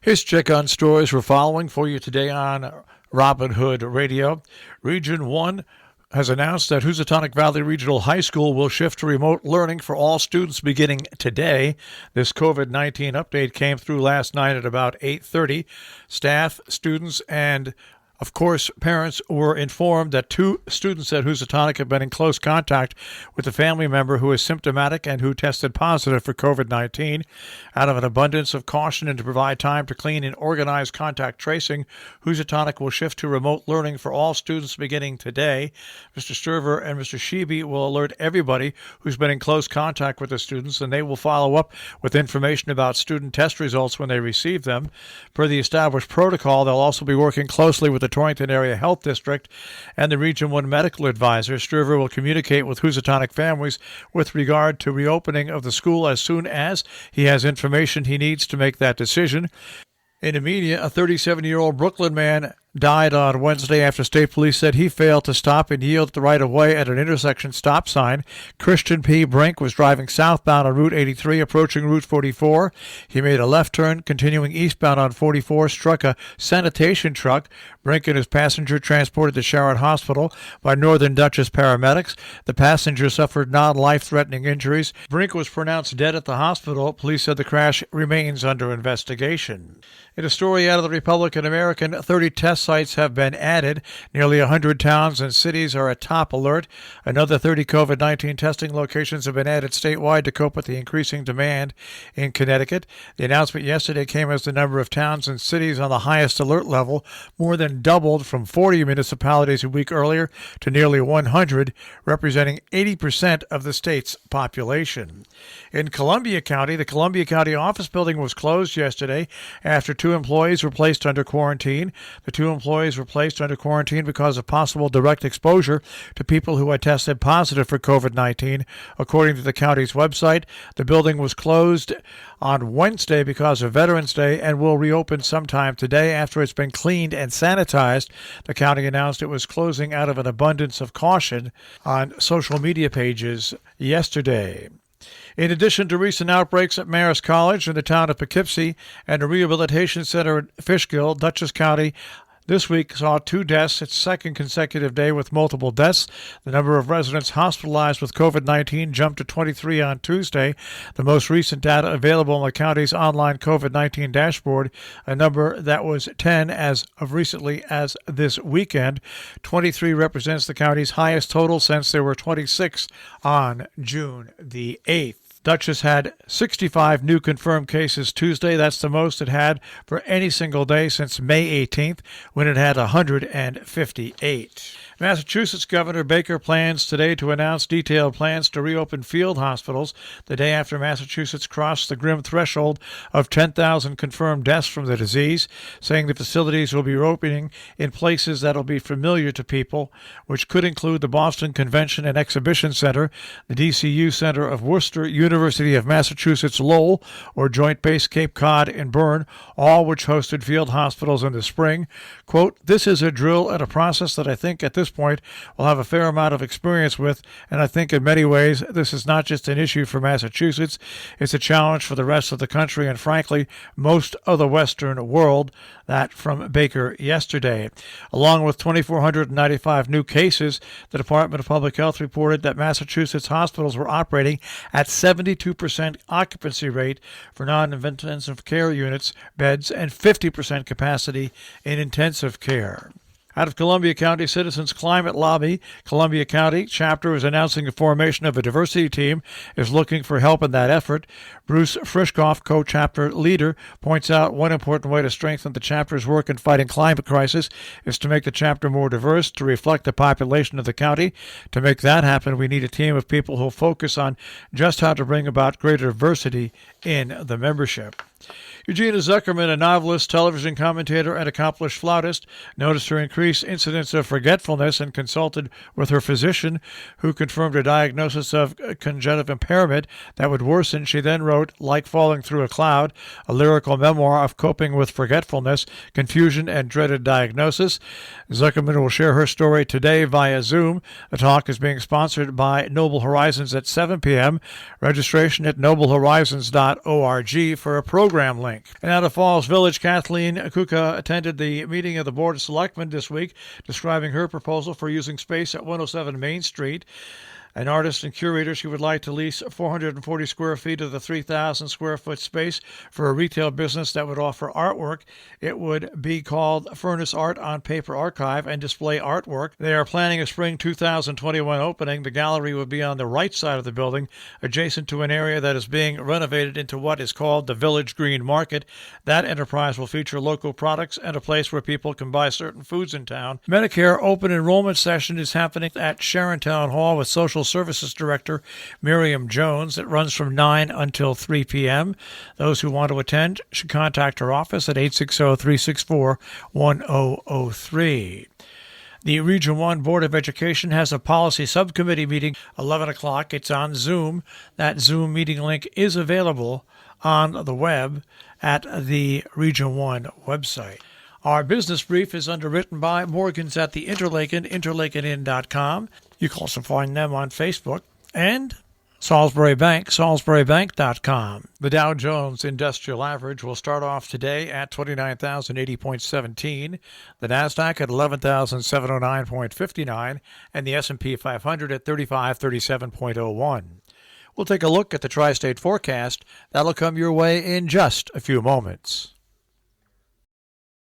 Here's check on stories we're following for you today on Robin Hood Radio. Region 1 has announced that Housatonic Valley Regional High School will shift to remote learning for all students beginning today. This COVID-19 update came through last night at about 8:30. Staff, students, and of course, parents were informed that 2 students at Housatonic have been in close contact with a family member who is symptomatic and who tested positive for COVID-19. Out of an abundance of caution and to provide time to clean and organize contact tracing, Housatonic will shift to remote learning for all students beginning today. Mr. Sturver and Mr. Sheeby will alert everybody who's been in close contact with the students, and they will follow up with information about student test results when they receive them. Per the established protocol, they'll also be working closely with the Torrington Area Health District and the Region 1 Medical Advisor. Sturver will communicate with Housatonic families with regard to reopening of the school as soon as he has information he needs to make that decision. In the media, a 37-year-old Brooklyn man died on Wednesday after state police said he failed to stop and yield the right-of-way at an intersection stop sign. Christian P. Brink was driving southbound on Route 83, approaching Route 44. He made a left turn, continuing eastbound on 44, struck a sanitation truck. Brink and his passenger transported to Sharon Hospital by Northern Dutchess paramedics. The passenger suffered non-life-threatening injuries. Brink was pronounced dead at the hospital. Police said the crash remains under investigation. In a story out of the Republican American, 30 test sites have been added. Nearly 100 towns and cities are at top alert. Another 30 COVID-19 testing locations have been added statewide to cope with the increasing demand in Connecticut. The announcement yesterday came as the number of towns and cities on the highest alert level more than doubled from 40 municipalities a week earlier to nearly 100, representing 80% of the state's population. In Columbia County, the Columbia County office building was closed yesterday after 2 employees were placed under quarantine. The 2 employees were placed under quarantine because of possible direct exposure to people who had tested positive for COVID-19. According to the county's website, the building was closed on Wednesday because of Veterans Day and will reopen sometime today after it's been cleaned and sanitized. The county announced it was closing out of an abundance of caution on social media pages yesterday. In addition to recent outbreaks at Marist College in the town of Poughkeepsie and a rehabilitation center in Fishkill, Dutchess County this week saw 2 deaths, its second consecutive day with multiple deaths. The number of residents hospitalized with COVID-19 jumped to 23 on Tuesday. The most recent data available on the county's online COVID-19 dashboard, a number that was 10 as of recently as this weekend. 23 represents the county's highest total since there were 26 on June the 8th. Dutchess had 65 new confirmed cases Tuesday. That's the most it had for any single day since May 18th, when it had 158. Massachusetts Governor Baker plans today to announce detailed plans to reopen field hospitals the day after Massachusetts crossed the grim threshold of 10,000 confirmed deaths from the disease, saying the facilities will be reopening in places that will be familiar to people, which could include the Boston Convention and Exhibition Center, the DCU Center of Worcester, University of Massachusetts Lowell, or Joint Base Cape Cod and Bern, all which hosted field hospitals in the spring. Quote, "This is a drill and a process that I think at this point we'll have a fair amount of experience with, and I think in many ways this is not just an issue for Massachusetts, it's a challenge for the rest of the country and frankly most of the Western world." That from Baker yesterday. Along with 2,495 new cases, the Department of Public Health reported that Massachusetts hospitals were operating at 72% occupancy rate for non-intensive care units, beds, and 50% capacity in intensive care. Out of Columbia County Citizens Climate Lobby, Columbia County chapter is announcing the formation of a diversity team, is looking for help in that effort. Bruce Frischkoff, co-chapter leader, points out one important way to strengthen the chapter's work in fighting climate crisis is to make the chapter more diverse, to reflect the population of the county. To make that happen, we need a team of people who focus on just how to bring about greater diversity in the membership. Eugenia Zuckerman, a novelist, television commentator, and accomplished flautist, noticed her increased incidence of forgetfulness and consulted with her physician, who confirmed a diagnosis of congenital impairment that would worsen. She then wrote Like Falling Through a Cloud, a lyrical memoir of coping with forgetfulness, confusion, and dreaded diagnosis. Zuckerman will share her story today via Zoom. The talk is being sponsored by Noble Horizons at 7 p.m. Registration at noblehorizons.org. for a program link. And out of Falls Village, Kathleen Kuka attended the meeting of the Board of Selectmen this week, describing her proposal for using space at 107 Main Street. An artist and curator, she would like to lease 440 square feet of the 3,000 square foot space for a retail business that would offer artwork. It would be called Furnace Art on Paper Archive and display artwork. They are planning a spring 2021 opening. The gallery would be on the right side of the building, adjacent to an area that is being renovated into what is called the Village Green Market. That enterprise will feature local products and a place where people can buy certain foods in town. Medicare open enrollment session is happening at Sharon Town Hall with Social Services Director Miriam Jones. It runs from 9 until 3 p.m. Those who want to attend should contact her office at 860-364-1003. The Region 1 Board of Education has a policy subcommittee meeting 11 o'clock. It's on Zoom. That Zoom meeting link is available on the web at the Region 1 website. Our business brief is underwritten by Morgans at the Interlaken, interlakenin.com. You can also find them on Facebook. And Salisbury Bank, salisburybank.com. The Dow Jones Industrial Average will start off today at 29,080.17, the NASDAQ at 11,709.59, and the S&P 500 at 3537.01. We'll take a look at the tri-state forecast. That'll come your way in just a few moments.